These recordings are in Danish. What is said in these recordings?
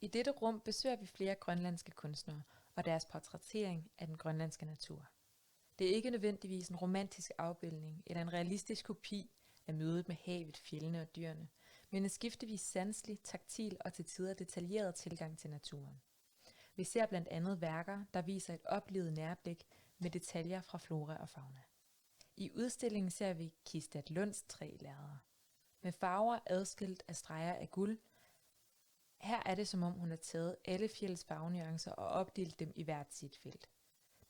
I dette rum besøger vi flere grønlandske kunstnere og deres portrættering af den grønlandske natur. Det er ikke nødvendigvis en romantisk afbildning eller en realistisk kopi af mødet med havet, fjellene og dyrene, men en skiftevis sanselig, taktil og til tider detaljeret tilgang til naturen. Vi ser blandt andet værker, der viser et oplevet nærblik med detaljer fra flora og fauna. I udstillingen ser vi Kistad Lunds 3 lærreder. Med farver adskilt af streger af guld. Her er det som om hun har taget alle fjelds farvenuancer og opdelt dem i hvert sit felt.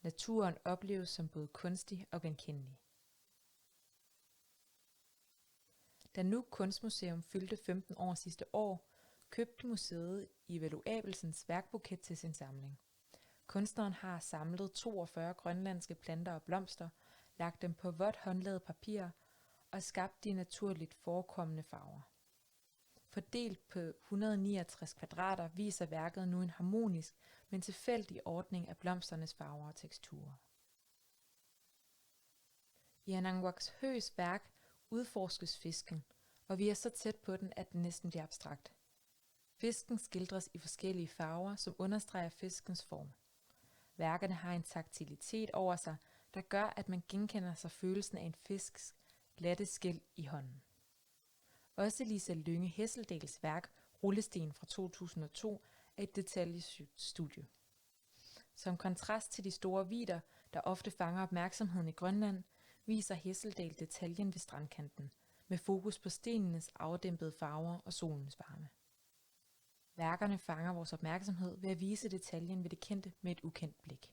Naturen opleves som både kunstig og genkendelig. Da Nuuk Kunstmuseum fyldte 15 år sidste år, købte museet Ivalo Abelsens værkbuket til sin samling. Kunstneren har samlet 42 grønlandske planter og blomster, lagt dem på vådt håndlavet papir og skabt de naturligt forekommende farver. Fordelt på 169 kvadrater viser værket nu en harmonisk, men tilfældig ordning af blomsternes farver og teksturer. I Anangwaks Høes værk udforskes fisken, og vi er så tæt på den, at den næsten bliver abstrakt. Fisken skildres i forskellige farver, som understreger fiskens form. Værkerne har en taktilitet over sig, der gør, at man genkender sig følelsen af en fisks glatte skæl i hånden. Også Lisa Lynge Hesseldals værk, Rullesten fra 2002, er et detaljesygt studie. Som kontrast til de store vidder, der ofte fanger opmærksomheden i Grønland, viser Hesseldal detaljen ved strandkanten, med fokus på stenenes afdæmpede farver og solens varme. Værkerne fanger vores opmærksomhed ved at vise detaljen ved det kendte med et ukendt blik.